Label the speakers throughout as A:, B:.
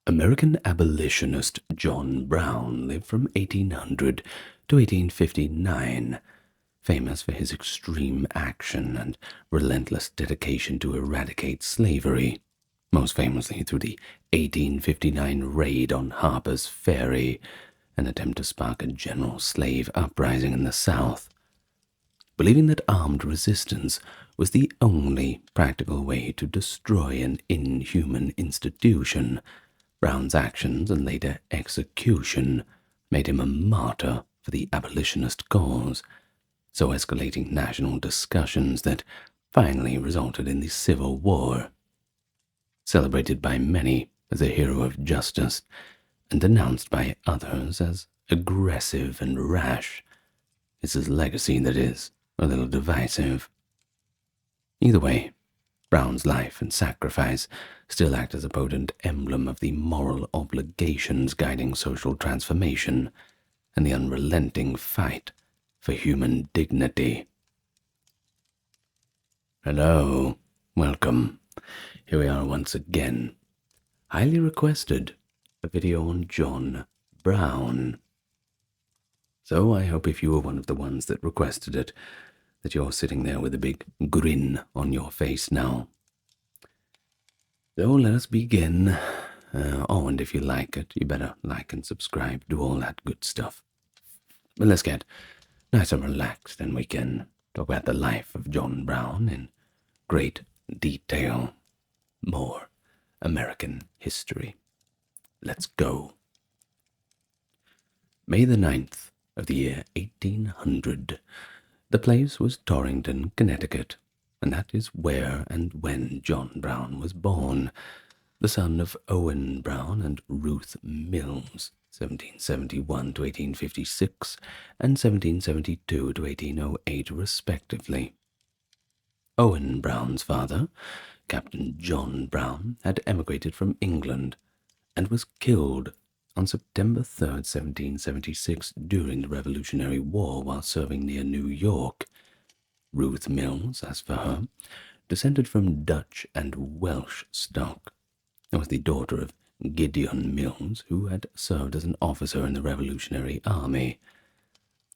A: American abolitionist John Brown lived from 1800 to 1859, famous for his extreme action and relentless dedication to eradicate slavery, most famously through the 1859 raid on Harpers Ferry, an attempt to spark a general slave uprising in the South. Believing that armed resistance was the only practical way to destroy an inhuman institution, Brown's actions and later execution made him a martyr for the abolitionist cause, so escalating national discussions that finally resulted in the Civil War. Celebrated by many as a hero of justice, and denounced by others as aggressive and rash, it's his legacy that is a little divisive. Either way, Brown's life and sacrifice still act as a potent emblem of the moral obligations guiding social transformation and the unrelenting fight for human dignity. Hello, welcome. Here we are once again. Highly requested, a video on John Brown. So I hope if you were one of the ones that requested it, that you're sitting there with a big grin on your face now. So let us begin. And if you like it, you better like and subscribe, do all that good stuff. But let's get nice and relaxed, and we can talk about the life of John Brown in great detail. More American history. Let's go. May the 9th of the year 1800. The place was Torrington, Connecticut, and that is where and when John Brown was born, the son of Owen Brown and Ruth Mills, 1771 to 1856, and 1772 to 1808, respectively. Owen Brown's father, Captain John Brown, had emigrated from England and was killed on September 3rd, 1776, during the Revolutionary War while serving near New York. Ruth Mills, as for her, descended from Dutch and Welsh stock, and was the daughter of Gideon Mills, who had served as an officer in the Revolutionary Army,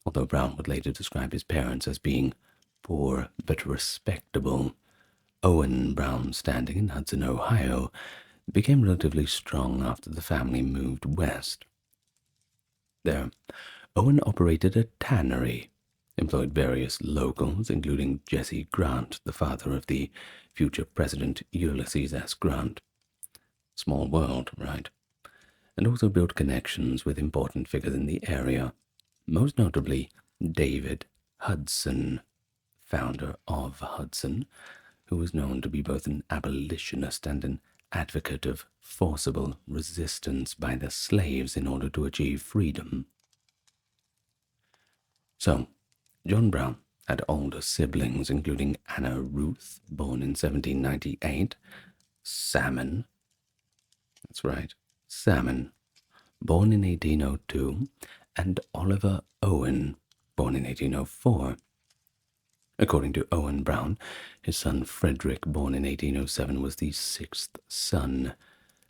A: although Brown would later describe his parents as being poor but respectable. Owen Brown's standing in Hudson, Ohio, became relatively strong after the family moved west. There, Owen operated a tannery, employed various locals, including Jesse Grant, the father of the future President Ulysses S. Grant. Small world, right? And also built connections with important figures in the area, most notably David Hudson, founder of Hudson, who was known to be both an abolitionist and an advocate of forcible resistance by the slaves in order to achieve freedom. So, John Brown had older siblings, including Anna Ruth, born in 1798, Salmon, that's right, Salmon, born in 1802, and Oliver Owen, born in 1804. According to Owen Brown, his son Frederick, born in 1807, was the sixth son,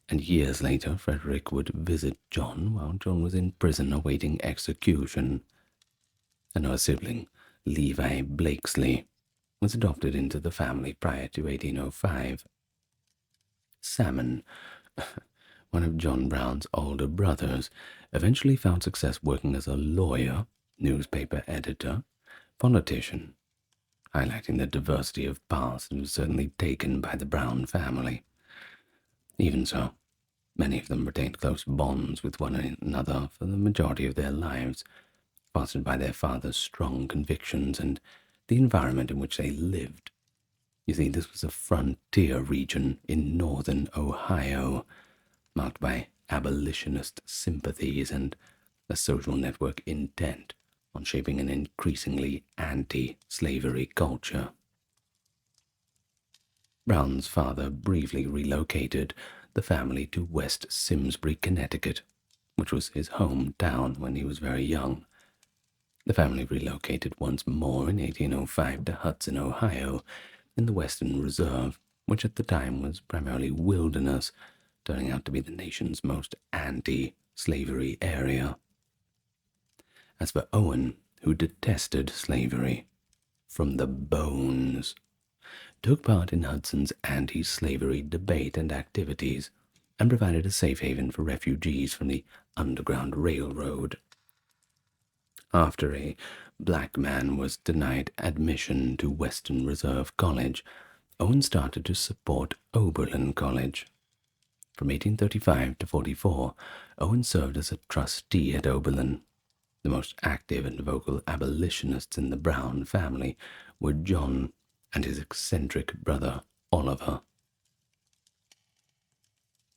A: and years later Frederick would visit John while John was in prison awaiting execution. Another sibling, Levi Blakesley, was adopted into the family prior to 1805. Salmon, one of John Brown's older brothers, eventually found success working as a lawyer, newspaper editor, politician, highlighting the diversity of paths and was certainly taken by the Brown family. Even so, many of them retained close bonds with one another for the majority of their lives, fostered by their father's strong convictions and the environment in which they lived. You see, this was a frontier region in northern Ohio, marked by abolitionist sympathies and a social network intent on shaping an increasingly anti-slavery culture. Brown's father briefly relocated the family to West Simsbury, Connecticut, which was his hometown when he was very young. The family relocated once more in 1805 to Hudson, Ohio, in the Western Reserve, which at the time was primarily wilderness, turning out to be the nation's most anti-slavery area. As for Owen, who detested slavery from the bones, took part in Hudson's anti-slavery debate and activities, and provided a safe haven for refugees from the Underground Railroad. After a black man was denied admission to Western Reserve College, Owen started to support Oberlin College. From 1835 to 44, Owen served as a trustee at Oberlin. The most active and vocal abolitionists in the Brown family were John and his eccentric brother Oliver.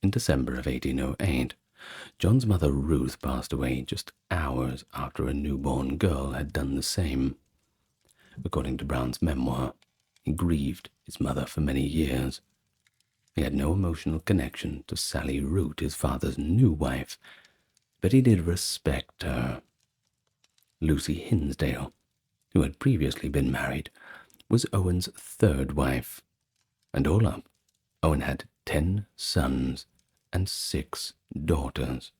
A: In December of 1808, John's mother Ruth passed away just hours after a newborn girl had done the same. According to Brown's memoir, he grieved his mother for many years. He had no emotional connection to Sally Root, his father's new wife, but he did respect her. Lucy Hinsdale, who had previously been married, was Owen's third wife, and all up, Owen had 10 sons and 6 daughters.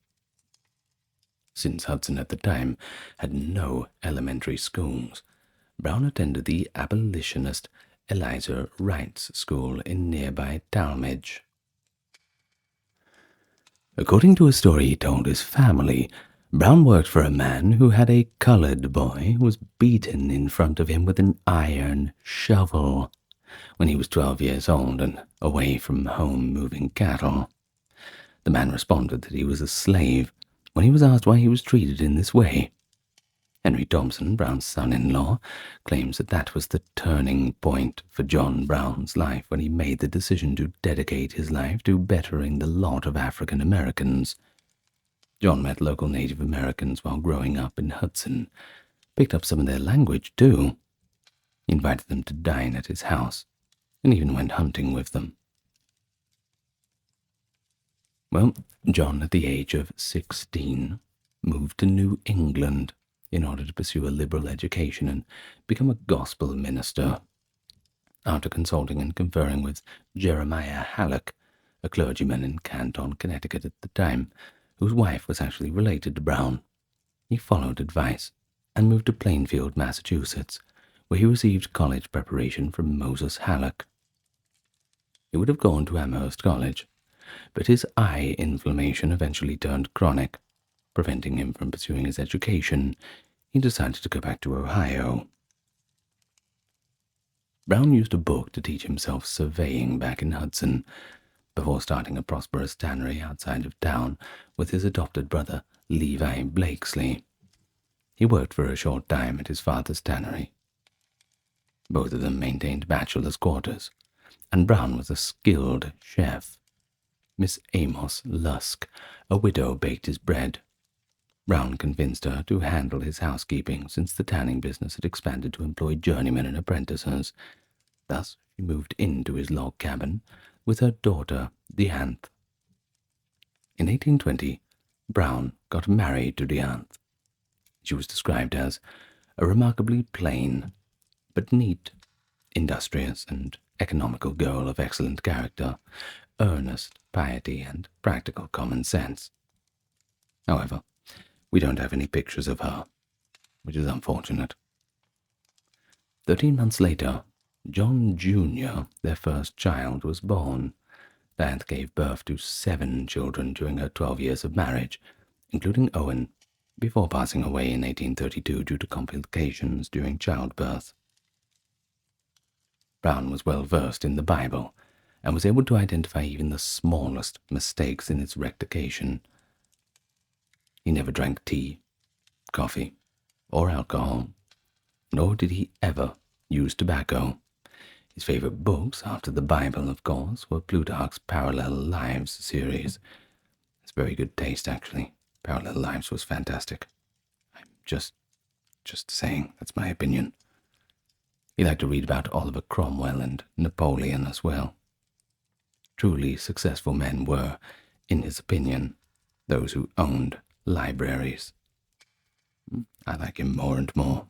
A: Since Hudson at the time had no elementary schools, Brown attended the abolitionist Eliza Wright's School in nearby Talmadge. According to a story he told his family, Brown worked for a man who had a colored boy who was beaten in front of him with an iron shovel when he was 12 years old and away from home moving cattle. The man responded that he was a slave when he was asked why he was treated in this way. Henry Thompson, Brown's son-in-law, claims that that was the turning point for John Brown's life when he made the decision to dedicate his life to bettering the lot of African Americans. John met local Native Americans while growing up in Hudson, picked up some of their language too. He invited them to dine at his house, and even went hunting with them. Well, John, at the age of 16, moved to New England in order to pursue a liberal education and become a gospel minister. After consulting and conferring with Jeremiah Halleck, a clergyman in Canton, Connecticut at the time, whose wife was actually related to Brown, he followed advice and moved to Plainfield, Massachusetts, where he received college preparation from Moses Halleck. He would have gone to Amherst College, but his eye inflammation eventually turned chronic. Preventing him from pursuing his education, he decided to go back to Ohio. Brown used a book to teach himself surveying back in Hudson, before starting a prosperous tannery outside of town with his adopted brother, Levi Blakesley. He worked for a short time at his father's tannery. Both of them maintained bachelor's quarters, and Brown was a skilled chef. Miss Amos Lusk, a widow, baked his bread. Brown convinced her to handle his housekeeping since the tanning business had expanded to employ journeymen and apprentices. Thus she moved into his log cabin with her daughter, Deanth. In 1820, Brown got married to Deanth. She was described as a remarkably plain, but neat, industrious, and economical girl of excellent character, earnest piety, and practical common sense. However, we don't have any pictures of her, which is unfortunate. 13 months later, John Jr., their first child, was born. Dianthe gave birth to 7 children during her 12 years of marriage, including Owen, before passing away in 1832 due to complications during childbirth. Brown was well versed in the Bible and was able to identify even the smallest mistakes in its rectification. He never drank tea, coffee, or alcohol, nor did he ever use tobacco. His favorite books, after the Bible, of course, were Plutarch's Parallel Lives series. It's very good taste, actually. Parallel Lives was fantastic. I'm just saying, that's my opinion. He liked to read about Oliver Cromwell and Napoleon as well. Truly successful men were, in his opinion, those who owned libraries. I like him more and more.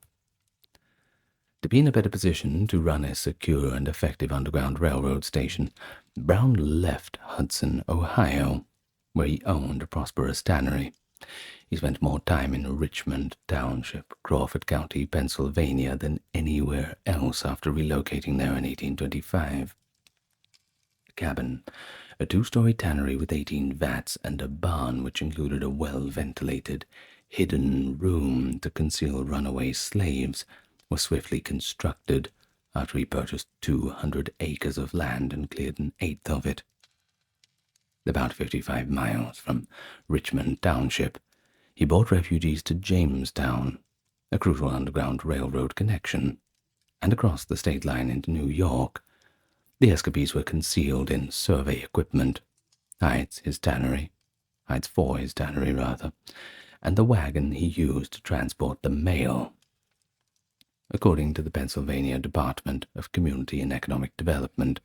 A: To be in a better position to run a secure and effective underground railroad station, Brown left Hudson, Ohio, where he owned a prosperous tannery. He spent more time in Richmond Township, Crawford County, Pennsylvania, than anywhere else after relocating there in 1825. A cabin, a two-story tannery with 18 vats, and a barn which included a well-ventilated, hidden room to conceal runaway slaves was swiftly constructed after he purchased 200 acres of land and cleared an eighth of it. About 55 miles from Richmond Township, he brought refugees to Jamestown, a crucial underground railroad connection, and across the state line into New York. The escapees were concealed in survey equipment, hides for his tannery, and the wagon he used to transport the mail. According to the Pennsylvania Department of Community and Economic Development,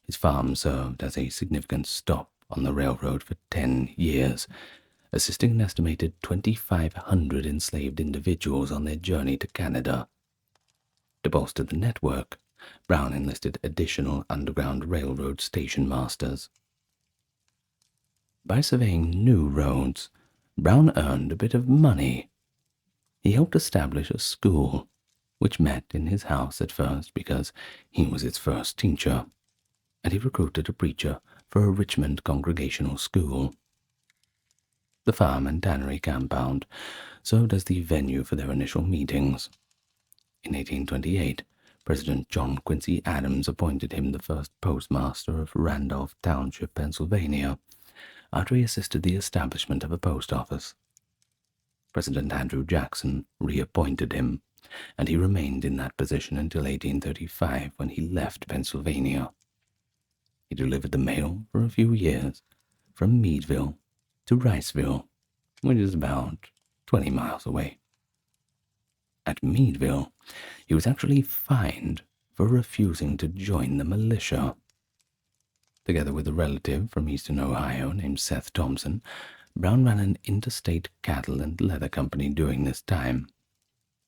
A: his farm served as a significant stop on the railroad for 10 years, assisting an estimated 2,500 enslaved individuals on their journey to Canada. To bolster the network, Brown enlisted additional Underground Railroad station masters. By surveying new roads, Brown earned a bit of money. He helped establish a school, which met in his house at first because he was its first teacher, and he recruited a preacher for a Richmond Congregational School. The farm and tannery compound served as the venue for their initial meetings. In 1828, President John Quincy Adams appointed him the first postmaster of Randolph Township, Pennsylvania, after he assisted the establishment of a post office. President Andrew Jackson reappointed him, and he remained in that position until 1835, when he left Pennsylvania. He delivered the mail for a few years, from Meadville to Riceville, which is about 20 miles away. At Meadville, he was actually fined for refusing to join the militia. Together with a relative from eastern Ohio named Seth Thompson, Brown ran an interstate cattle and leather company during this time.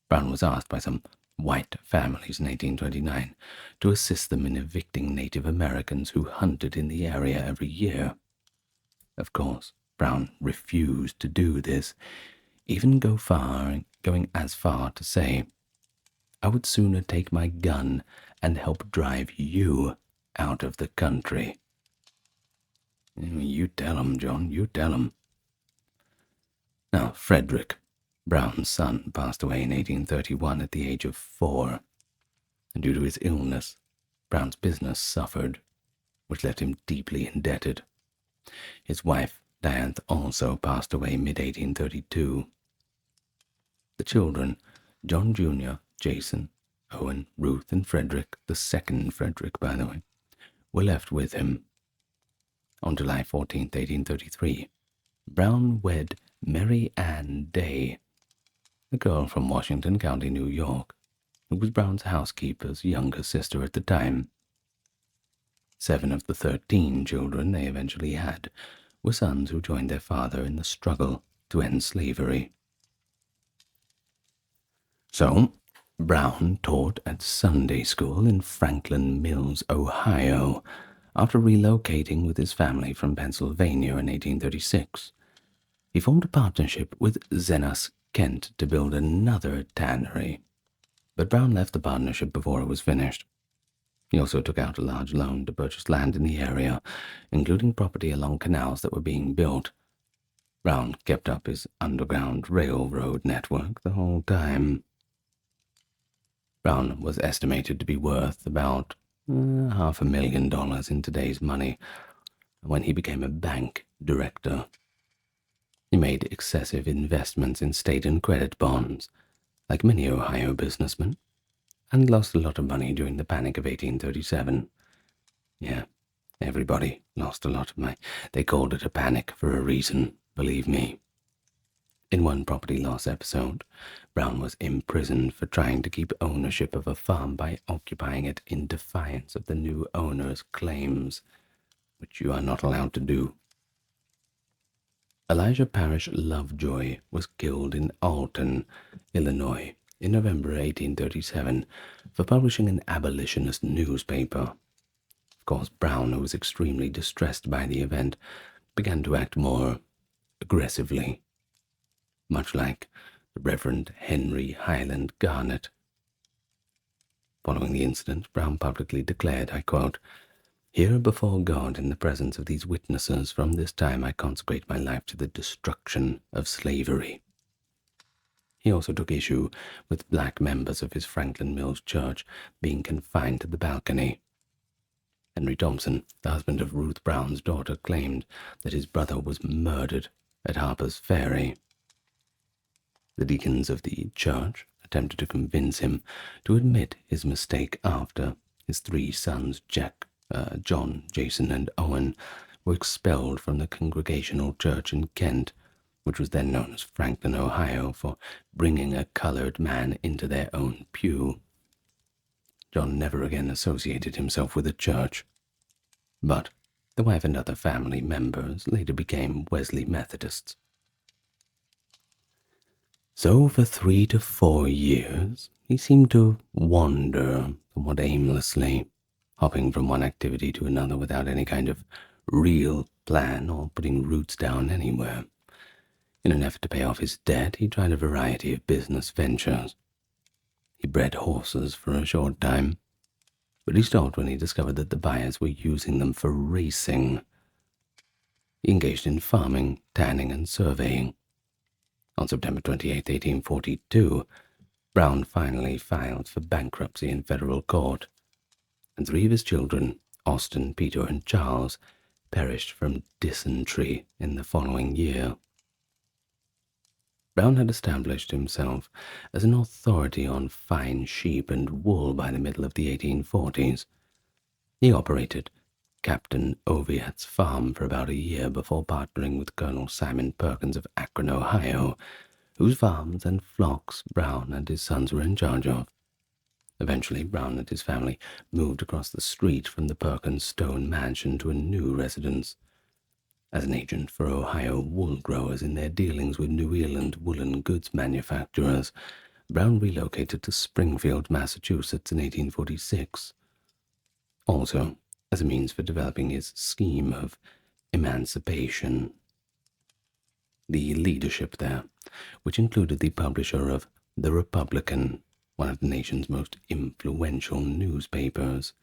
A: Brown was asked by some white families in 1829 to assist them in evicting Native Americans who hunted in the area every year. Of course, Brown refused to do this, even going as far to say, "I would sooner take my gun and help drive you out of the country." You tell him, John, you tell him. Now, Frederick, Brown's son, passed away in 1831 at the age of 4, and due to his illness, Brown's business suffered, which left him deeply indebted. His wife, Diantha, also passed away mid-1832. The children, John Jr., Jason, Owen, Ruth, and Frederick, the second Frederick, by the way, were left with him. On July 14, 1833, Brown wed Mary Ann Day, a girl from Washington County, New York, who was Brown's housekeeper's younger sister at the time. 7 of the 13 children they eventually had were sons who joined their father in the struggle to end slavery. So, Brown taught at Sunday school in Franklin Mills, Ohio, after relocating with his family from Pennsylvania in 1836. He formed a partnership with Zenas Kent to build another tannery, but Brown left the partnership before it was finished. He also took out a large loan to purchase land in the area, including property along canals that were being built. Brown kept up his underground railroad network the whole time. Brown was estimated to be worth about $500,000 in today's money when he became a bank director. He made excessive investments in state and credit bonds, like many Ohio businessmen, and lost a lot of money during the Panic of 1837. Yeah, everybody lost a lot of money. They called it a panic for a reason, believe me. In one property loss episode, Brown was imprisoned for trying to keep ownership of a farm by occupying it in defiance of the new owner's claims, which you are not allowed to do. Elijah Parrish Lovejoy was killed in Alton, Illinois, in November 1837 for publishing an abolitionist newspaper. Of course, Brown, who was extremely distressed by the event, began to act more aggressively, much like the Reverend Henry Highland Garnet. Following the incident, Brown publicly declared, I quote, "Here before God, in the presence of these witnesses, from this time I consecrate my life to the destruction of slavery." He also took issue with black members of his Franklin Mills Church being confined to the balcony. Henry Thompson, the husband of Ruth Brown's daughter, claimed that his brother was murdered at Harpers Ferry. The deacons of the church attempted to convince him to admit his mistake after his three sons, John, Jason, and Owen, were expelled from the Congregational Church in Kent, which was then known as Franklin, Ohio, for bringing a colored man into their own pew. John never again associated himself with the church, but the wife and other family members later became Wesley Methodists. So for 3 to 4 years, he seemed to wander somewhat aimlessly, hopping from one activity to another without any kind of real plan or putting roots down anywhere. In an effort to pay off his debt, he tried a variety of business ventures. He bred horses for a short time, but he stopped when he discovered that the buyers were using them for racing. He engaged in farming, tanning, and surveying. On September 28, 1842, Brown finally filed for bankruptcy in federal court, and 3 of his children, Austin, Peter, and Charles, perished from dysentery in the following year. Brown had established himself as an authority on fine sheep and wool by the middle of the 1840s. He operated Captain Oviatt's farm for about a year before partnering with Colonel Simon Perkins of Akron, Ohio, whose farms and flocks Brown and his sons were in charge of. Eventually, Brown and his family moved across the street from the Perkins stone mansion to a new residence. As an agent for Ohio wool growers in their dealings with New England woolen goods manufacturers, Brown relocated to Springfield, Massachusetts in 1846. Also, as a means for developing his scheme of emancipation. The leadership there, which included the publisher of The Republican, one of the nation's most influential newspapers,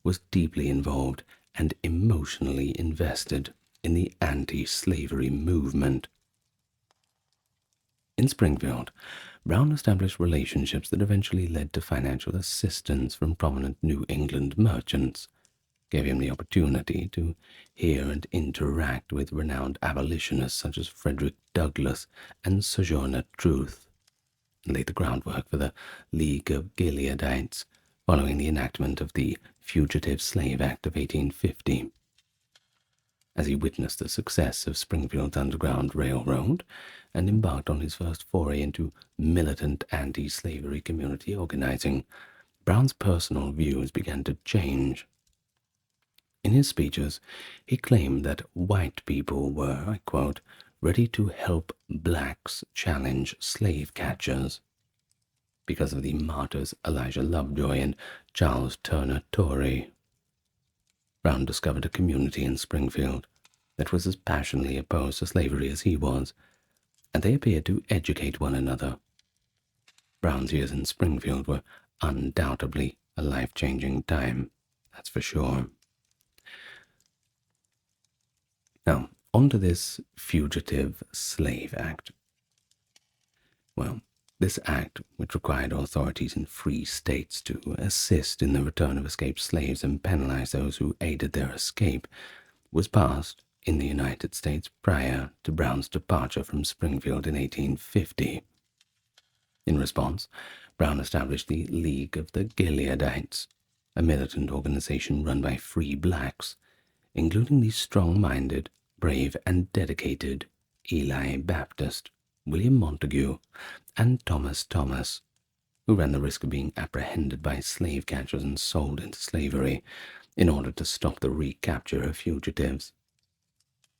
A: was deeply involved and emotionally invested in the anti-slavery movement. In Springfield, Brown established relationships that eventually led to financial assistance from prominent New England merchants, gave him the opportunity to hear and interact with renowned abolitionists such as Frederick Douglass and Sojourner Truth, and laid the groundwork for the League of Gileadites following the enactment of the Fugitive Slave Act of 1850. As he witnessed the success of Springfield's Underground Railroad and embarked on his first foray into militant anti-slavery community organizing, Brown's personal views began to change. In his speeches, he claimed that white people were, I quote, ready to help blacks challenge slave catchers. Because of the martyrs Elijah Lovejoy and Charles Turner Torrey, Brown discovered a community in Springfield that was as passionately opposed to slavery as he was, and they appeared to educate one another. Brown's years in Springfield were undoubtedly a life-changing time, that's for sure. Now, on to this Fugitive Slave Act. Well, this act, which required authorities in free states to assist in the return of escaped slaves and penalize those who aided their escape, was passed in the United States prior to Brown's departure from Springfield in 1850. In response, Brown established the League of the Gileadites, a militant organization run by free blacks, including the strong-minded, brave, and dedicated Eli Baptist, William Montague, and Thomas Thomas, who ran the risk of being apprehended by slave catchers and sold into slavery in order to stop the recapture of fugitives.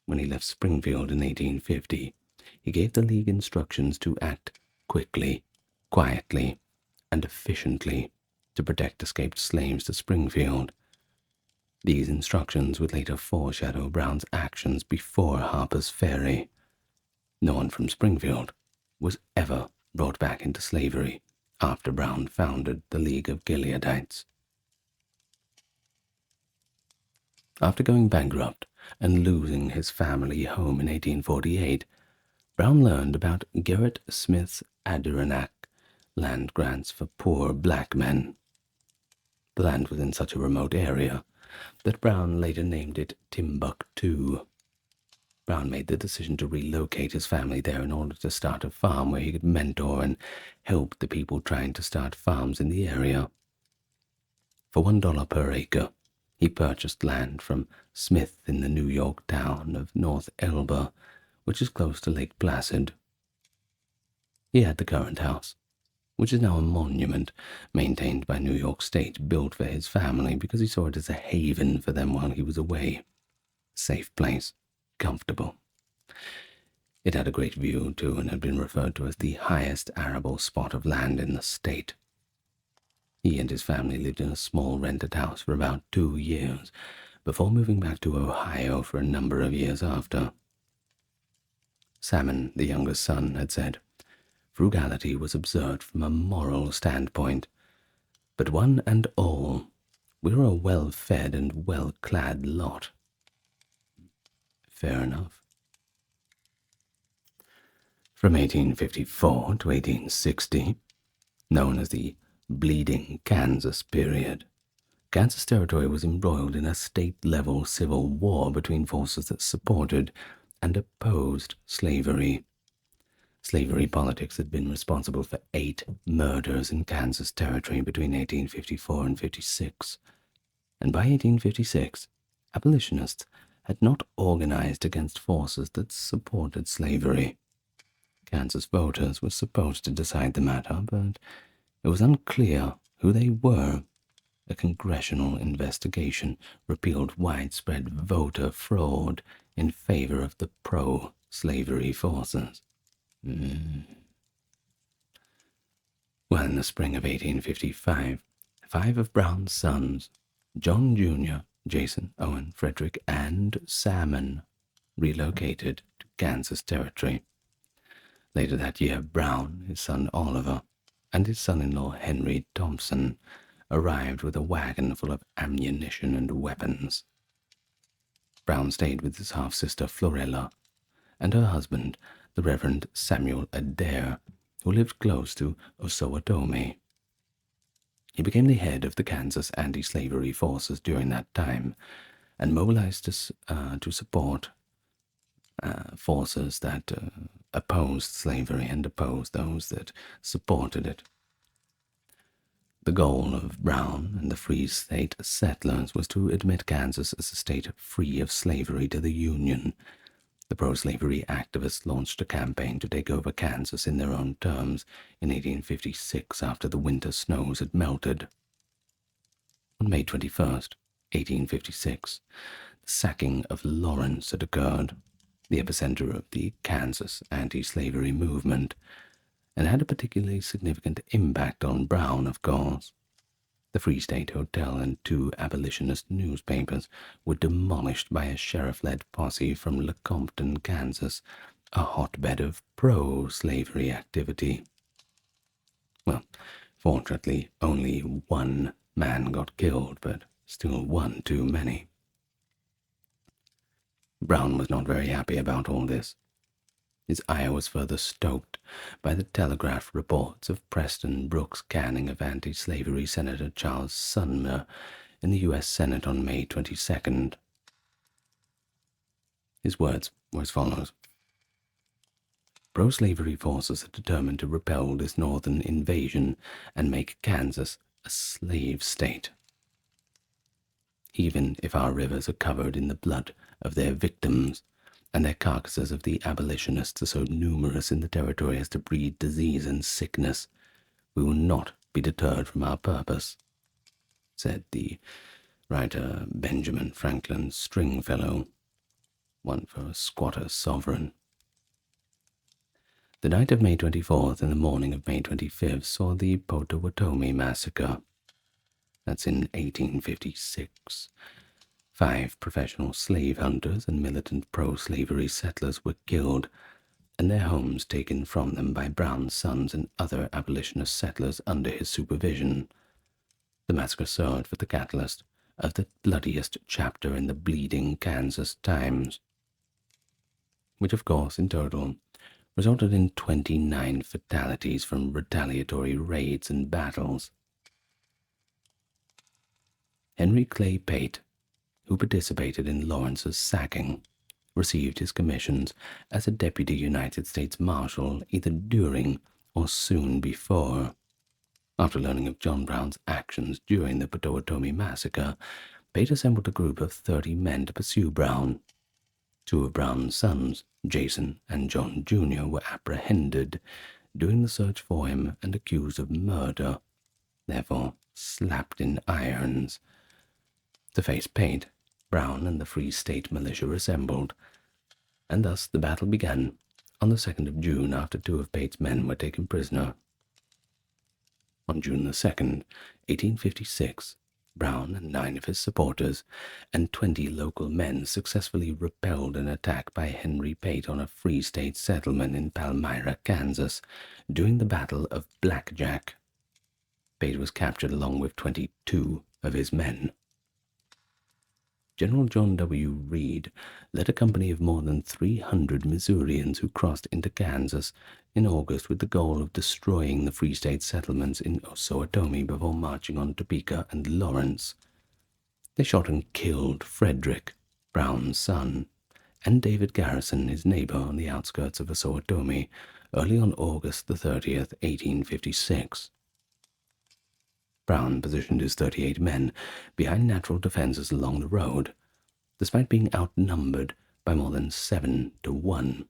A: When he left Springfield in 1850, he gave the League instructions to act quickly, quietly, and efficiently to protect escaped slaves to Springfield. These instructions would later foreshadow Brown's actions before Harpers Ferry. No one from Springfield was ever brought back into slavery after Brown founded the League of Gileadites. After going bankrupt and losing his family home in 1848, Brown learned about Gerrit Smith's Adirondack land grants for poor black men. The land was in such a remote area that Brown later named it Timbuktu. Brown made the decision to relocate his family there in order to start a farm where he could mentor and help the people trying to start farms in the area. For $1 per acre, he purchased land from Smith in the New York town of North Elba, which is close to Lake Placid. He had the current house, which is now a monument maintained by New York State, built for his family because he saw it as a haven for them while he was away. Safe place, comfortable. It had a great view, too, and had been referred to as the highest arable spot of land in the state. He and his family lived in a small rented house for about 2 years, before moving back to Ohio for a number of years after. Salmon, the youngest son, had said, "Frugality was observed from a moral standpoint, but one and all, we were a well-fed and well-clad lot." Fair enough. From 1854 to 1860, known as the Bleeding Kansas period, Kansas Territory was embroiled in a state-level civil war between forces that supported and opposed slavery. Slavery politics had been responsible for 8 murders in Kansas Territory between 1854 and 56, and by 1856, abolitionists had not organized against forces that supported slavery. Kansas voters were supposed to decide the matter, but it was unclear who they were. A congressional investigation revealed widespread voter fraud in favor of the pro-slavery forces. Well, in the spring of 1855, 5 of Brown's sons, John Jr., Jason, Owen, Frederick, and Salmon, relocated to Kansas Territory. Later that year, Brown, his son Oliver, and his son-in-law Henry Thompson arrived with a wagon full of ammunition and weapons. Brown stayed with his half-sister Florella and her husband, the Reverend Samuel Adair, who lived close to Pottawatomie. He became the head of the Kansas anti-slavery forces during that time and mobilized to support forces that opposed slavery and opposed those that supported it. The goal of Brown and the Free State settlers was to admit Kansas as a state free of slavery to the Union. The pro-slavery activists launched a campaign to take over Kansas in their own terms in 1856 after the winter snows had melted. On May 21st, 1856, the sacking of Lawrence had occurred, the epicenter of the Kansas anti-slavery movement, and had a particularly significant impact on Brown, of course. The Free State Hotel and 2 abolitionist newspapers were demolished by a sheriff-led posse from Lecompton, Kansas, a hotbed of pro-slavery activity. Well, fortunately, only 1 man got killed, but still 1 too many. Brown was not very happy about all this. His ire was further stoked by the Telegraph reports of Preston Brooks' canning of anti-slavery Senator Charles Sumner in the U.S. Senate on May 22nd. His words were as follows. Pro-slavery forces are determined to repel this northern invasion and make Kansas a slave state. Even if our rivers are covered in the blood of their victims, and their carcasses of the abolitionists are so numerous in the territory as to breed disease and sickness, we will not be deterred from our purpose, said the writer Benjamin Franklin Stringfellow, one for a squatter sovereign. The night of May 24th and the morning of May 25th saw the Pottawatomie Massacre. That's in 1856. 5 professional slave hunters and militant pro-slavery settlers were killed, and their homes taken from them by Brown's sons and other abolitionist settlers under his supervision. The massacre served for the catalyst of the bloodiest chapter in the bleeding Kansas Times, which of course in total resulted in 29 fatalities from retaliatory raids and battles. Henry Clay Pate, who participated in Lawrence's sacking, received his commissions as a deputy United States Marshal either during or soon before. After learning of John Brown's actions during the Pottawatomie Massacre, Pate assembled a group of 30 men to pursue Brown. 2 of Brown's sons, Jason and John Jr., were apprehended during the search for him and accused of murder, therefore slapped in irons. To face Pate, Brown and the Free State militia assembled, and thus the battle began on the 2nd of June after 2 of Pate's men were taken prisoner. On June the 2nd, 1856, Brown and 9 of his supporters and 20 local men successfully repelled an attack by Henry Pate on a Free State settlement in Palmyra, Kansas, during the Battle of Blackjack. Pate was captured along with 22 of his men. General John W. Reed led a company of more than 300 Missourians who crossed into Kansas in August with the goal of destroying the Free State settlements in Pottawatomie before marching on Topeka and Lawrence. They shot and killed Frederick, Brown's son, and David Garrison, his neighbor on the outskirts of Pottawatomie, early on August the 30th, 1856. Brown positioned his 38 men behind natural defenses along the road, despite being outnumbered by more than 7 to 1.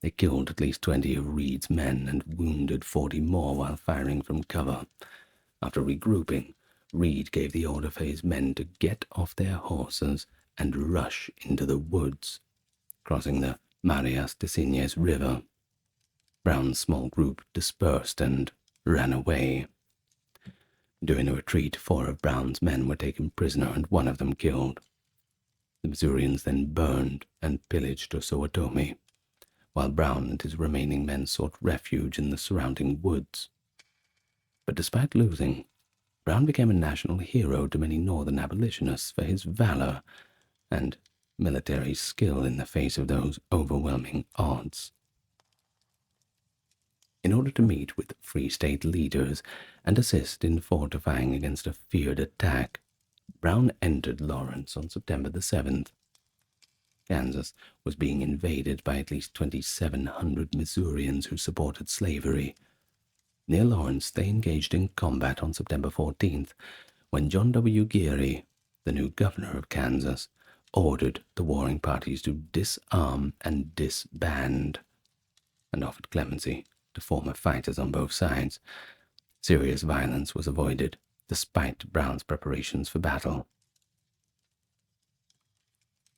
A: They killed at least 20 of Reed's men and wounded 40 more while firing from cover. After regrouping, Reed gave the order for his men to get off their horses and rush into the woods, crossing the Marias de Cines River. Brown's small group dispersed and ran away. During the retreat, 4 of Brown's men were taken prisoner and 1 of them killed. The Missourians then burned and pillaged Pottawatomie, while Brown and his remaining men sought refuge in the surrounding woods. But despite losing, Brown became a national hero to many Northern abolitionists for his valor and military skill in the face of those overwhelming odds. In order to meet with Free State leaders and assist in fortifying against a feared attack, Brown entered Lawrence on September the 7th. Kansas was being invaded by at least 2,700 Missourians who supported slavery. Near Lawrence, they engaged in combat on September 14th, when John W. Geary, the new governor of Kansas, ordered the warring parties to disarm and disband, and offered clemency to former fighters on both sides. Serious violence was avoided, despite Brown's preparations for battle.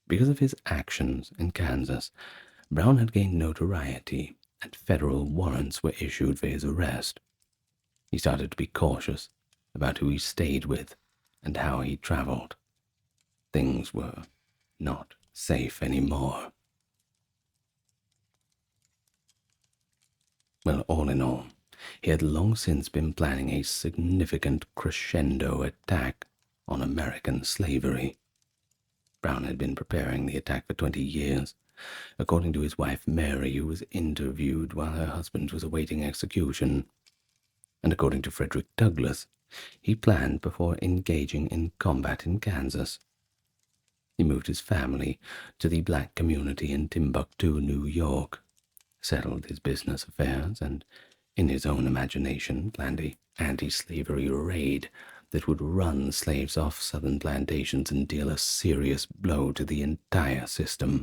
A: Because of his actions in Kansas, Brown had gained notoriety, and federal warrants were issued for his arrest. He started to be cautious about who he stayed with and how he traveled. Things were not safe anymore. Well, all in all, he had long since been planning a significant crescendo attack on American slavery. Brown had been preparing the attack for 20 years, according to his wife Mary, who was interviewed while her husband was awaiting execution. And according to Frederick Douglass, he planned before engaging in combat in Kansas. He moved his family to the black community in Timbuktu, New York, settled his business affairs, and, in his own imagination, planned an anti-slavery raid that would run slaves off southern plantations and deal a serious blow to the entire system.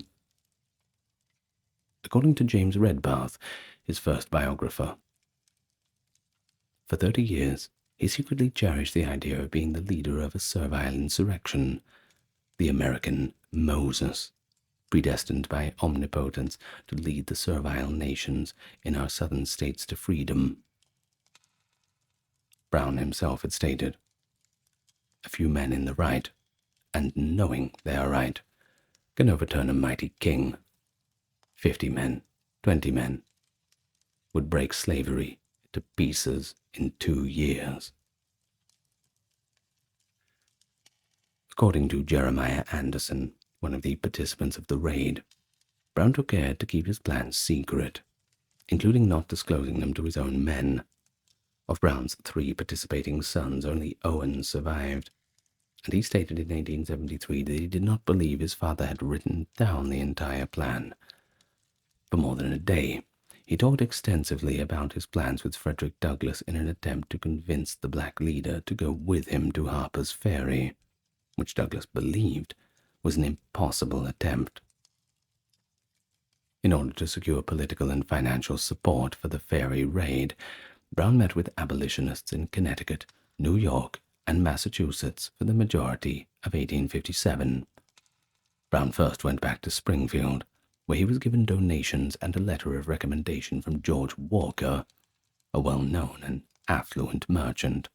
A: According to James Redpath, his first biographer, for 30 years, he secretly cherished the idea of being the leader of a servile insurrection, the American Moses. predestined by omnipotence to lead the servile nations in our southern states to freedom. Brown himself had stated, "A few men in the right, and knowing they are right, can overturn a mighty king. 50 men, 20 men, would break slavery to pieces in 2 years." According to Jeremiah Anderson, one of the participants of the raid, Brown took care to keep his plans secret, including not disclosing them to his own men. Of Brown's 3 participating sons, only Owen survived, and he stated in 1873 that he did not believe his father had written down the entire plan. For more than a day, he talked extensively about his plans with Frederick Douglass in an attempt to convince the black leader to go with him to Harpers Ferry, which Douglass believed was an impossible attempt. In order to secure political and financial support for the Ferry raid, Brown met with abolitionists in Connecticut, New York, and Massachusetts for the majority of 1857. Brown first went back to Springfield, where he was given donations and a letter of recommendation from George Walker, a well-known and affluent merchant.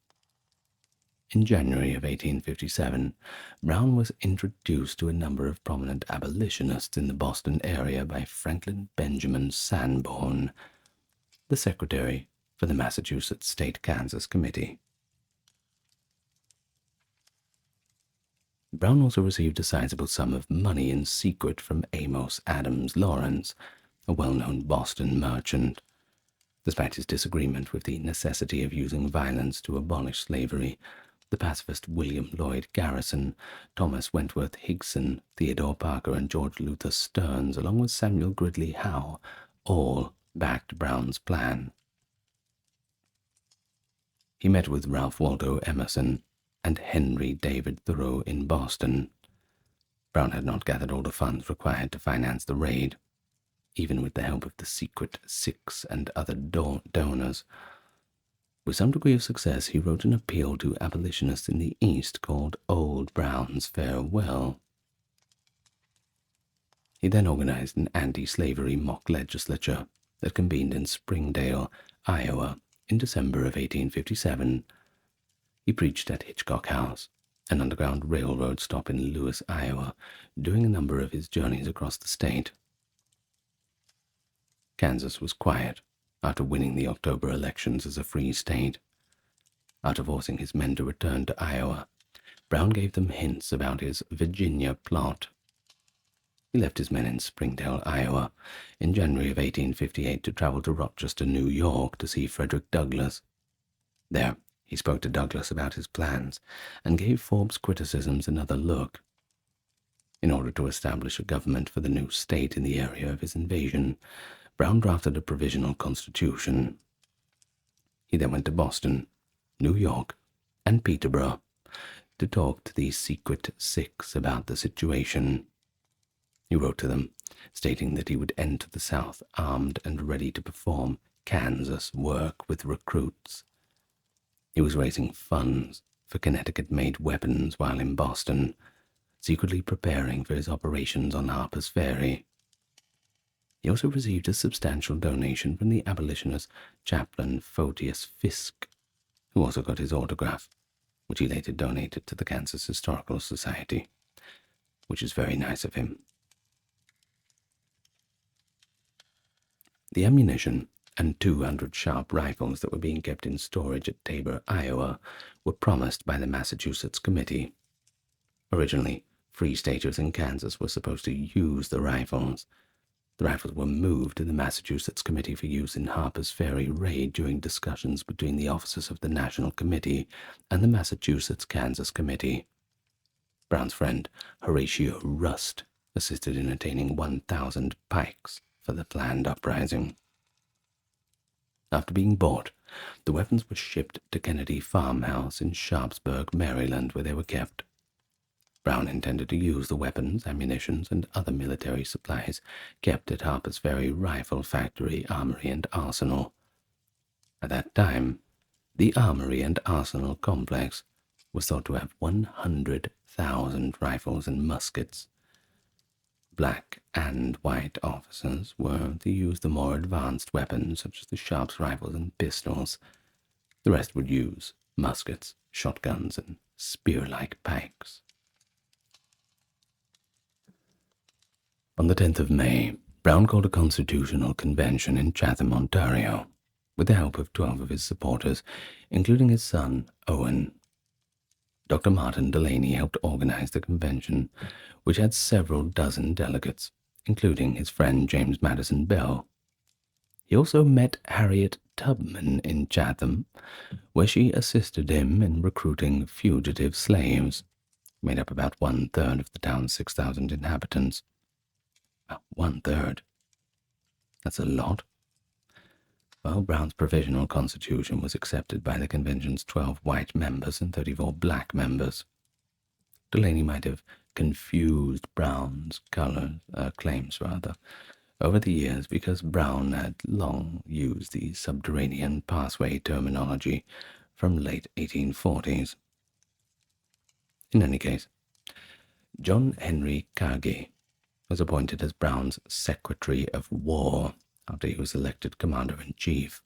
A: In January of 1857, Brown was introduced to a number of prominent abolitionists in the Boston area by Franklin Benjamin Sanborn, the secretary for the Massachusetts State Kansas Committee. Brown also received a sizable sum of money in secret from Amos Adams Lawrence, a well-known Boston merchant. Despite his disagreement with the necessity of using violence to abolish slavery, the pacifist William Lloyd Garrison, Thomas Wentworth Higson, Theodore Parker, and George Luther Stearns, along with Samuel Gridley Howe, all backed Brown's plan. He met with Ralph Waldo Emerson and Henry David Thoreau in Boston. Brown had not gathered all the funds required to finance the raid. Even with the help of the secret Sikhs and other donors, with some degree of success, he wrote an appeal to abolitionists in the East called Old Brown's Farewell. He then organized an anti-slavery mock legislature that convened in Springdale, Iowa, in December of 1857. He preached at Hitchcock House, an underground railroad stop in Lewis, Iowa, during a number of his journeys across the state. Kansas was quiet after winning the October elections as a free state. After forcing his men to return to Iowa, Brown gave them hints about his Virginia plot. He left his men in Springdale, Iowa, in January of 1858 to travel to Rochester, New York, to see Frederick Douglass. There, he spoke to Douglass about his plans and gave Forbes' criticisms another look. In order to establish a government for the new state in the area of his invasion, Brown drafted a provisional constitution. He then went to Boston, New York, and Peterborough to talk to these secret Sikhs about the situation. He wrote to them, stating that he would enter the South armed and ready to perform Kansas work with recruits. He was raising funds for Connecticut-made weapons while in Boston, secretly preparing for his operations on Harper's Ferry. He also received a substantial donation from the abolitionist chaplain Photius Fisk, who also got his autograph, which he later donated to the Kansas Historical Society, which is very nice of him. The ammunition and 200 sharp rifles that were being kept in storage at Tabor, Iowa, were promised by the Massachusetts Committee. Originally, free staters in Kansas were supposed to use the rifles. The rifles were moved to the Massachusetts Committee for use in Harper's Ferry raid during discussions between the officers of the National Committee and the Massachusetts-Kansas Committee. Brown's friend, Horatio Rust, assisted in attaining 1,000 pikes for the planned uprising. After being bought, the weapons were shipped to Kennedy Farmhouse in Sharpsburg, Maryland, where they were kept. Brown intended to use the weapons, ammunitions, and other military supplies kept at Harper's Ferry Rifle Factory, Armory, and Arsenal. At that time, the Armory and Arsenal complex was thought to have 100,000 rifles and muskets. Black and white officers were to use the more advanced weapons such as the sharps rifles and pistols. The rest would use muskets, shotguns, and spear-like pikes. On the 10th of May, Brown called a constitutional convention in Chatham, Ontario, with the help of 12 of his supporters, including his son, Owen. Dr. Martin Delaney helped organize the convention, which had several dozen delegates, including his friend James Madison Bell. He also met Harriet Tubman in Chatham, where she assisted him in recruiting fugitive slaves, made up about 1/3 of the town's 6,000 inhabitants. 1/3. That's a lot. Well, Brown's provisional constitution was accepted by the convention's 12 white members and 34 black members. Delaney might have confused Brown's claims over the years because Brown had long used the subterranean pathway terminology from late 1840s. In any case, John Henry Cargey was appointed as Brown's Secretary of War after he was elected Commander-in-Chief.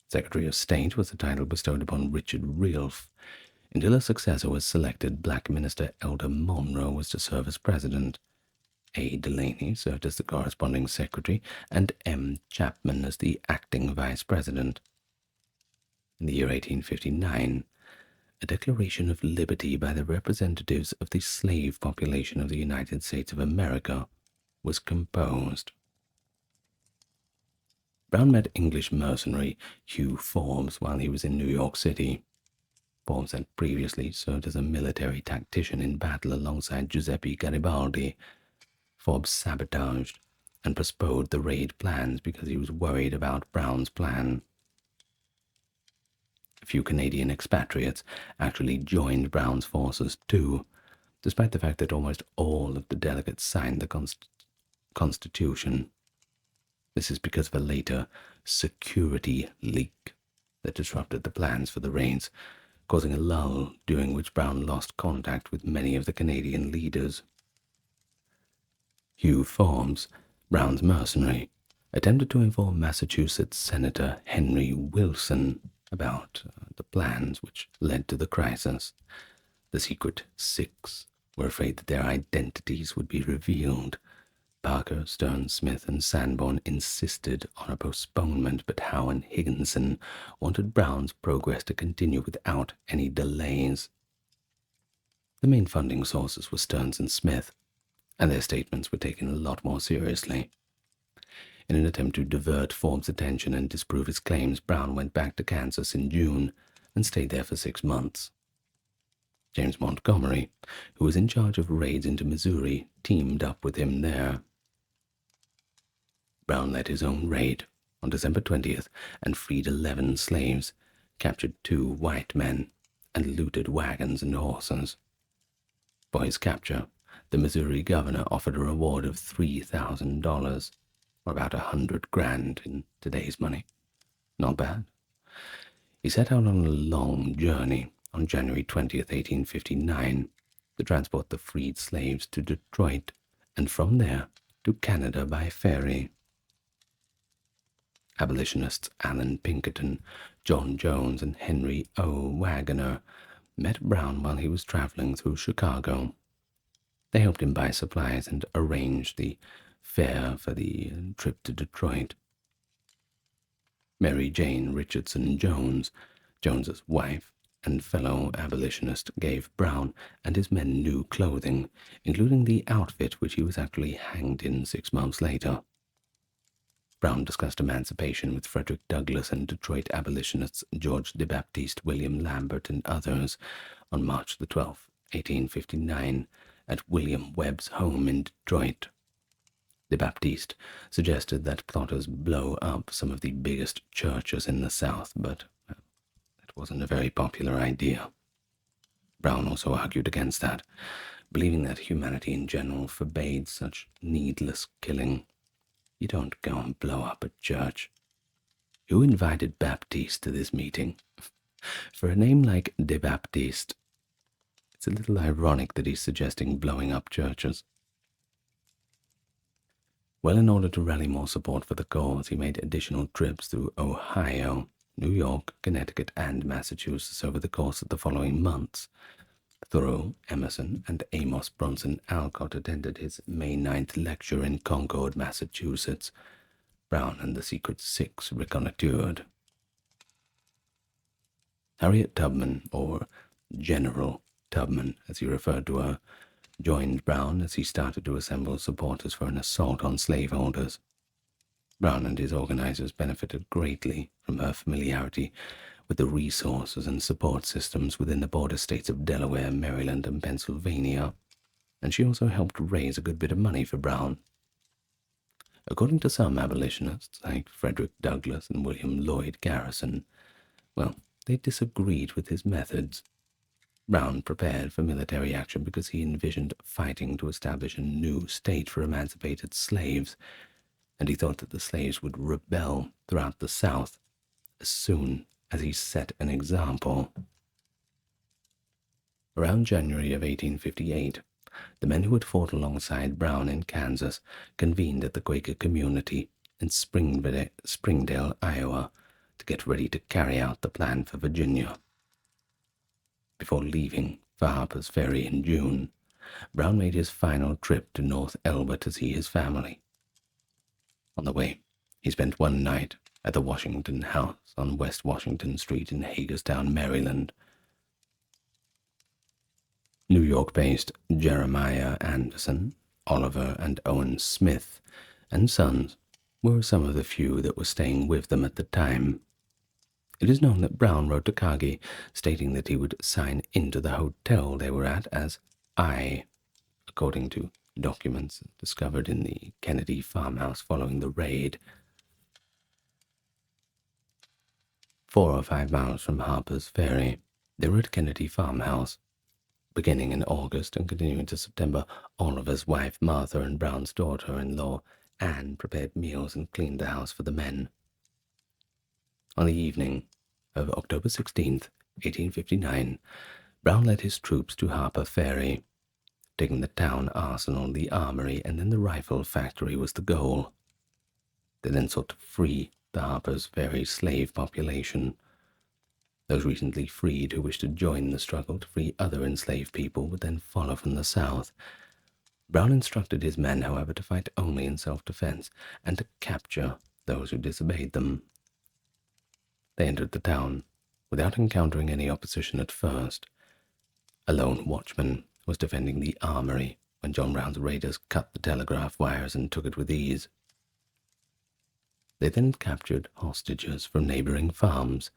A: Secretary of State was the title bestowed upon Richard Realf. Until a successor was selected, Black Minister Elder Monroe was to serve as President. A. Delaney served as the corresponding secretary, and M. Chapman as the acting vice president. In the year 1859, a Declaration of Liberty by the representatives of the slave population of the United States of America was composed. Brown met English mercenary Hugh Forbes while he was in New York City. Forbes had previously served as a military tactician in battle alongside Giuseppe Garibaldi. Forbes sabotaged and postponed the raid plans because he was worried about Brown's plan. A few Canadian expatriates actually joined Brown's forces too, despite the fact that almost all of the delegates signed the Constitution. This is because of a later security leak that disrupted the plans for the raids, causing a lull during which Brown lost contact with many of the Canadian leaders. Hugh Forbes, Brown's mercenary, attempted to inform Massachusetts Senator Henry Wilson about the plans which led to the crisis. The Secret Six were afraid that their identities would be revealed. Parker, Stern, Smith, and Sanborn insisted on a postponement, but Howe and Higginson wanted Brown's progress to continue without any delays. The main funding sources were Stearns and Smith, and their statements were taken a lot more seriously. In an attempt to divert Forbes' attention and disprove his claims, Brown went back to Kansas in June and stayed there for 6 months. James Montgomery, who was in charge of raids into Missouri, teamed up with him there. Brown led his own raid on December 20th and freed 11 slaves, captured 2 white men, and looted wagons and horses. For his capture, the Missouri governor offered a reward of $3,000, or about $100,000 in today's money. Not bad. He set out on a long journey on January 20th, 1859, to transport the freed slaves to Detroit, and from there to Canada by ferry. Abolitionists Allan Pinkerton, John Jones, and Henry O. Wagoner met Brown while he was traveling through Chicago. They helped him buy supplies and arrange the fare for the trip to Detroit. Mary Jane Richardson Jones, Jones's wife and fellow abolitionist, gave Brown and his men new clothing, including the outfit which he was actually hanged in 6 months later. Brown discussed emancipation with Frederick Douglass and Detroit abolitionists George de Baptiste, William Lambert, and others on March 12, 1859, at William Webb's home in Detroit. De Baptiste suggested that plotters blow up some of the biggest churches in the South, but that wasn't a very popular idea. Brown also argued against that, believing that humanity in general forbade such needless killing. You don't go and blow up a church. Who invited Baptiste to this meeting? For a name like De Baptiste, it's a little ironic that he's suggesting blowing up churches. Well, in order to rally more support for the cause, he made additional trips through Ohio, New York, Connecticut, and Massachusetts over the course of the following months. Thoreau, Emerson, and Amos Bronson Alcott attended his May 9th lecture in Concord, Massachusetts. Brown and the Secret Six reconnoitred. Harriet Tubman, or General Tubman, as he referred to her, joined Brown as he started to assemble supporters for an assault on slaveholders. Brown and his organizers benefited greatly from her familiarity with the resources and support systems within the border states of Delaware, Maryland, and Pennsylvania, and she also helped raise a good bit of money for Brown. According to some abolitionists, like Frederick Douglass and William Lloyd Garrison, well, they disagreed with his methods. Brown prepared for military action because he envisioned fighting to establish a new state for emancipated slaves, and he thought that the slaves would rebel throughout the South as soon as he set an example. Around January of 1858, the men who had fought alongside Brown in Kansas convened at the Quaker community in Springdale, Iowa, to get ready to carry out the plan for Virginia. Before leaving for Harpers Ferry in June, Brown made his final trip to North Elba to see his family. On the way, he spent one night at the Washington House on West Washington Street in Hagerstown, Maryland. New York-based Jeremiah Anderson, Oliver and Owen Smith, and Sons were some of the few that were staying with them at the time. It is known that Brown wrote to Carnegie stating that he would sign into the hotel they were at as I, according to documents discovered in the Kennedy farmhouse following the raid. 4 or 5 miles from Harpers Ferry, they were at Kennedy farmhouse. Beginning in August and continuing to September, Oliver's wife Martha and Brown's daughter-in-law Anne prepared meals and cleaned the house for the men. On the evening of October 16th, 1859, Brown led his troops to Harper Ferry. Taking the town arsenal, the armory, and then the rifle factory was the goal. They then sought to free the Harpers Ferry slave population. Those recently freed who wished to join the struggle to free other enslaved people would then follow from the south. Brown instructed his men, however, to fight only in self-defense and to capture those who disobeyed them. They entered the town without encountering any opposition at first. A lone watchman was defending the armory when John Brown's raiders cut the telegraph wires and took it with ease. They then captured hostages from neighboring farms,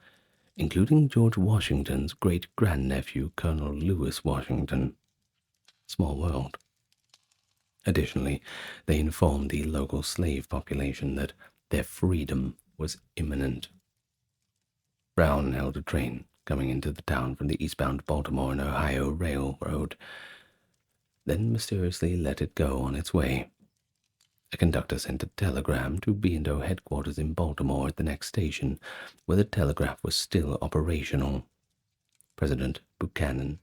A: including George Washington's great-grandnephew, Colonel Lewis Washington. Small world. Additionally, they informed the local slave population that their freedom was imminent. Brown held a train coming into the town from the eastbound Baltimore and Ohio Railroad, then mysteriously let it go on its way. A conductor sent a telegram to B&O headquarters in Baltimore at the next station, where the telegraph was still operational. President Buchanan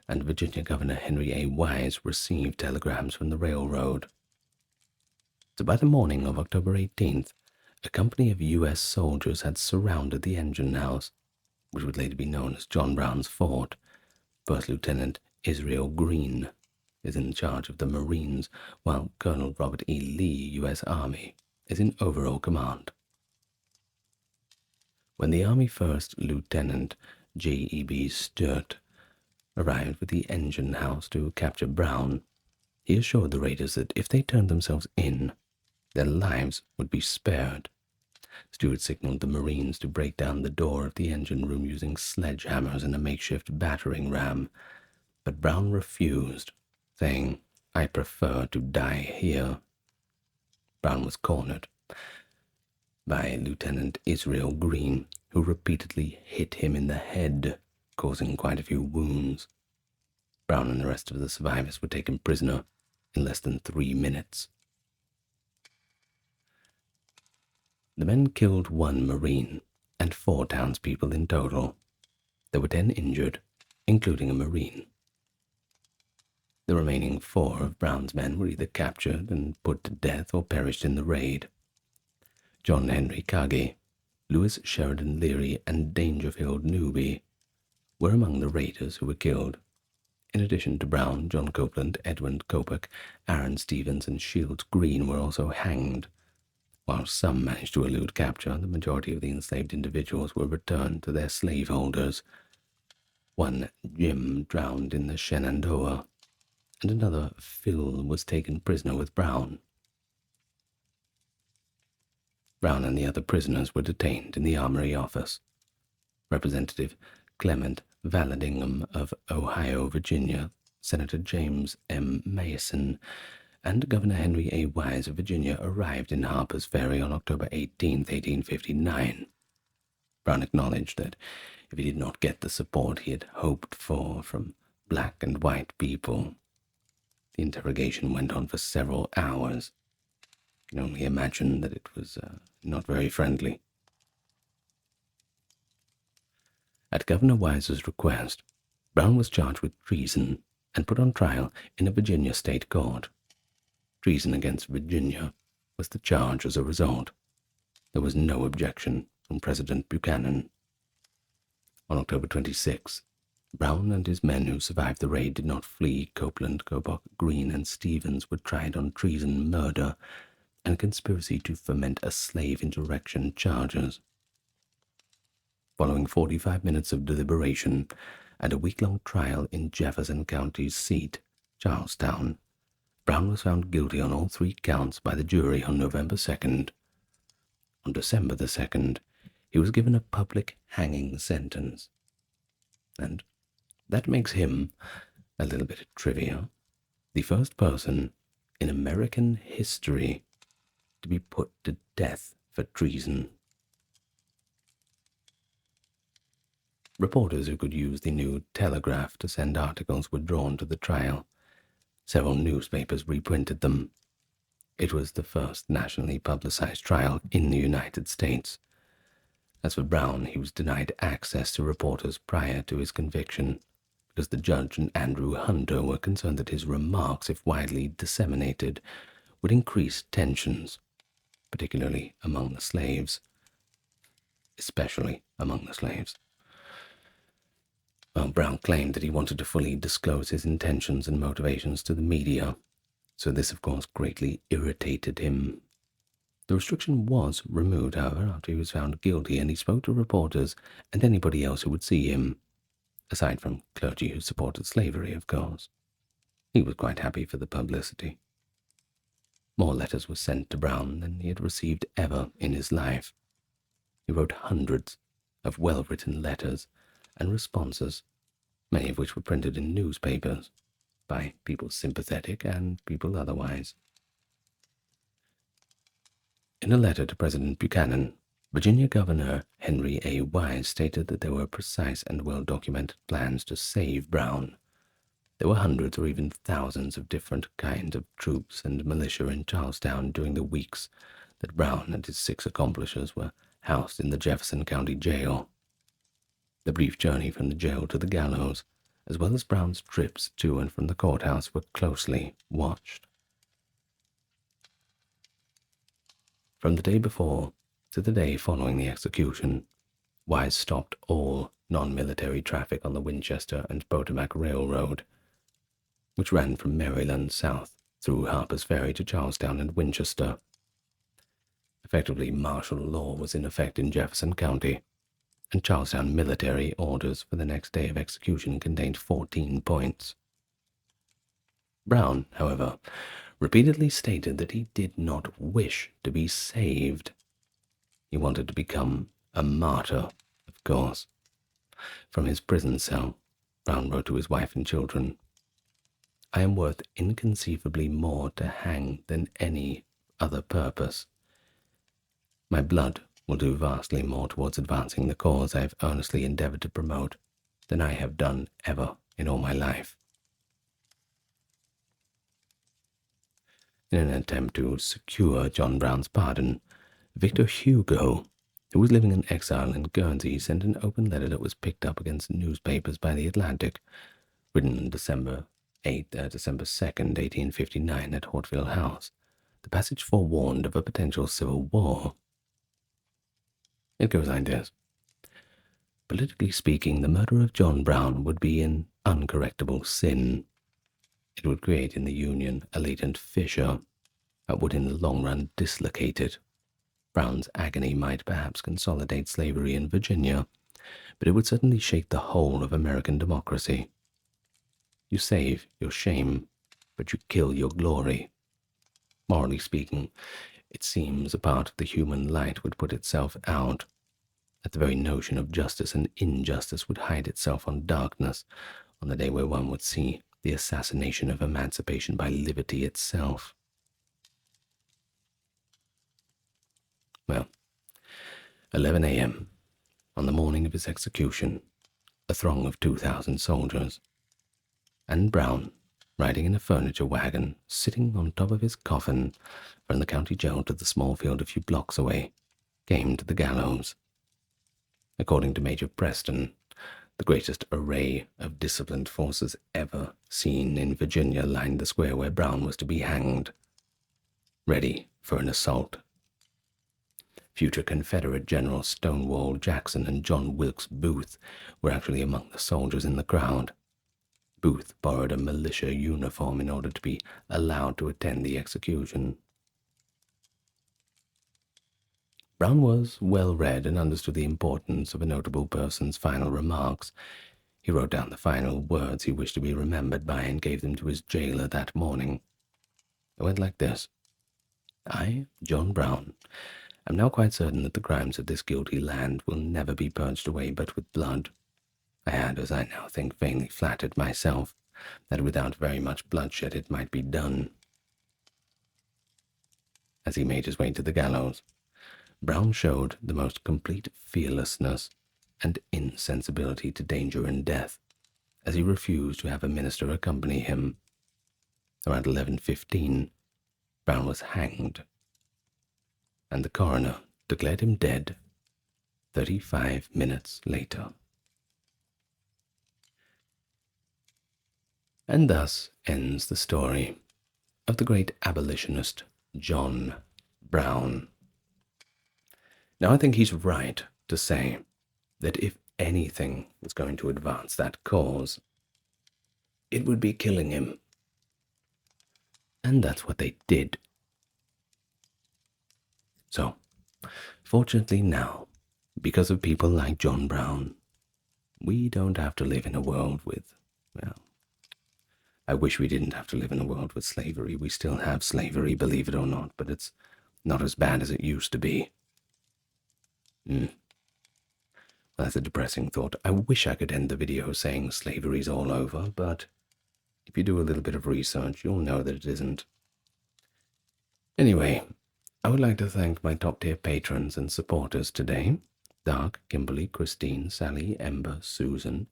A: and Virginia Governor Henry A. Wise received telegrams from the railroad. So by the morning of October 18th, a company of U.S. soldiers had surrounded the engine house, which would later be known as John Brown's Fort. First Lieutenant Israel Green is in charge of the Marines, while Colonel Robert E. Lee, U.S. Army, is in overall command. When the Army First Lieutenant J.E.B. Sturt arrived with the engine house to capture Brown, he assured the raiders that if they turned themselves in, their lives would be spared. Stewart signaled the Marines to break down the door of the engine room using sledgehammers and a makeshift battering ram, but Brown refused, saying, "I prefer to die here." Brown was cornered by Lieutenant Israel Green, who repeatedly hit him in the head, causing quite a few wounds. Brown and the rest of the survivors were taken prisoner in less than 3 minutes. The men killed 1 Marine and 4 townspeople in total. There were 10 injured, including a Marine. The remaining 4 of Brown's men were either captured and put to death or perished in the raid. John Henry Kagi, Lewis Sheridan Leary, and Dangerfield Newby were among the raiders who were killed. In addition to Brown, John Copeland, Edwin Copac, Aaron Stevens, and Shields Green were also hanged. While some managed to elude capture, the majority of the enslaved individuals were returned to their slaveholders. One, Jim, drowned in the Shenandoah, and another, Phil, was taken prisoner with Brown. Brown and the other prisoners were detained in the Armory office. Representative Clement Vallandigham of Ohio, Virginia, Senator James M. Mason, and Governor Henry A. Wise of Virginia arrived in Harpers Ferry on October 18, 1859. Brown acknowledged that if he did not get the support he had hoped for from black and white people, the interrogation went on for several hours. You can only imagine that it was not very friendly. At Governor Wise's request, Brown was charged with treason and put on trial in a Virginia state court. Treason against Virginia was the charge as a result. There was no objection from President Buchanan. On October 26, Brown and his men who survived the raid did not flee. Copeland, Copac, Green, and Stevens were tried on treason, murder, and conspiracy to foment a slave insurrection charges. Following 45 minutes of deliberation and a week-long trial in Jefferson County's seat, Charlestown, Brown was found guilty on all 3 counts by the jury on November 2nd. On December the 2nd, he was given a public hanging sentence. And that makes him, a little bit of trivia, the first person in American history to be put to death for treason. Reporters who could use the new telegraph to send articles were drawn to the trial. Several newspapers reprinted them. It was the first nationally publicized trial in the United States. As for Brown, he was denied access to reporters prior to his conviction, because the judge and Andrew Hunter were concerned that his remarks, if widely disseminated, would increase tensions, particularly among the slaves, especially among the slaves. Well, Brown claimed that he wanted to fully disclose his intentions and motivations to the media, so this, of course, greatly irritated him. The restriction was removed, however, after he was found guilty, and he spoke to reporters and anybody else who would see him, aside from clergy who supported slavery, of course. He was quite happy for the publicity. More letters were sent to Brown than he had received ever in his life. He wrote hundreds of well-written letters and responses, many of which were printed in newspapers, by people sympathetic and people otherwise. In a letter to President Buchanan, Virginia Governor Henry A. Wise stated that there were precise and well-documented plans to save Brown. There were hundreds or even thousands of different kinds of troops and militia in Charlestown during the weeks that Brown and his 6 accomplices were housed in the Jefferson County Jail. The brief journey from the jail to the gallows, as well as Brown's trips to and from the courthouse, were closely watched. From the day before to the day following the execution, Wise stopped all non-military traffic on the Winchester and Potomac Railroad, which ran from Maryland south through Harpers Ferry to Charlestown and Winchester. Effectively, martial law was in effect in Jefferson County, and Charlestown military orders for the next day of execution contained 14 points. Brown, however, repeatedly stated that he did not wish to be saved. He wanted to become a martyr, of course. From his prison cell, Brown wrote to his wife and children, "I am worth inconceivably more to hang than any other purpose. My blood will do vastly more towards advancing the cause I have earnestly endeavored to promote than I have done ever in all my life." In an attempt to secure John Brown's pardon, Victor Hugo, who was living in exile in Guernsey, sent an open letter that was picked up against newspapers by the Atlantic, written on December December 2nd, 1859 at Hortville House. The passage forewarned of a potential civil war. It goes like this. Politically speaking, the murder of John Brown would be an uncorrectable sin. It would create in the Union a latent fissure that would in the long run dislocate it. Brown's agony might perhaps consolidate slavery in Virginia, but it would certainly shake the whole of American democracy. You save your shame, but you kill your glory. Morally speaking, it seems a part of the human light would put itself out, that the very notion of justice and injustice would hide itself on darkness, on the day where one would see the assassination of emancipation by liberty itself. Well, 11 a.m., on the morning of his execution, a throng of 2,000 soldiers, and Brown, riding in a furniture wagon, sitting on top of his coffin from the county jail to the small field a few blocks away, came to the gallows. According to Major Preston, the greatest array of disciplined forces ever seen in Virginia lined the square where Brown was to be hanged, ready for an assault. Future Confederate General Stonewall Jackson and John Wilkes Booth were actually among the soldiers in the crowd. Booth borrowed a militia uniform in order to be allowed to attend the execution. Brown was well read and understood the importance of a notable person's final remarks. He wrote down the final words he wished to be remembered by and gave them to his jailer that morning. It went like this. I, John Brown, am now quite certain that the crimes of this guilty land will never be purged away but with blood. I had, as I now think, vainly flattered myself that without very much bloodshed it might be done. As he made his way to the gallows, Brown showed the most complete fearlessness and insensibility to danger and death, as he refused to have a minister accompany him. Around 11:15, Brown was hanged, and the coroner declared him dead 35 minutes later. And thus ends the story of the great abolitionist John Brown. Now, I think he's right to say that if anything was going to advance that cause, it would be killing him. And that's what they did. So, fortunately now, because of people like John Brown, we don't have to live in a world with, well, I wish we didn't have to live in a world with slavery. We still have slavery, believe it or not, but it's not as bad as it used to be. Well, that's a depressing thought. I wish I could end the video saying slavery's all over, but if you do a little bit of research, you'll know that it isn't. Anyway, I would like to thank my top-tier patrons and supporters today. Dark, Kimberly, Christine, Sally, Ember, Susan,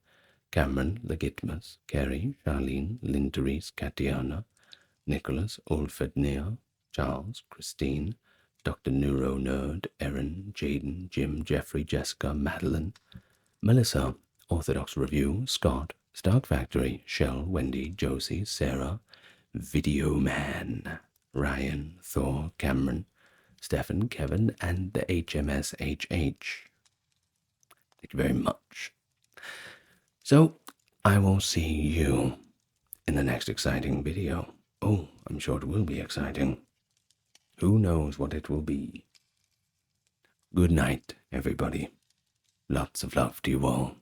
A: Cameron, Legitmus, Kerry, Charlene, Lynn-Therese, Katiana, Nicholas, Ulfred Near, Charles, Christine, Dr. Neuro Nerd, Erin, Jaden, Jim, Jeffrey, Jessica, Madeline, Melissa, Orthodox Review, Scott, Stark Factory, Shell, Wendy, Josie, Sarah, Video Man, Ryan, Thor, Cameron, Stefan, Kevin, and the HMS HH. Thank you very much. So, I will see you in the next exciting video. Oh, I'm sure it will be exciting. Who knows what it will be? Good night, everybody. Lots of love to you all.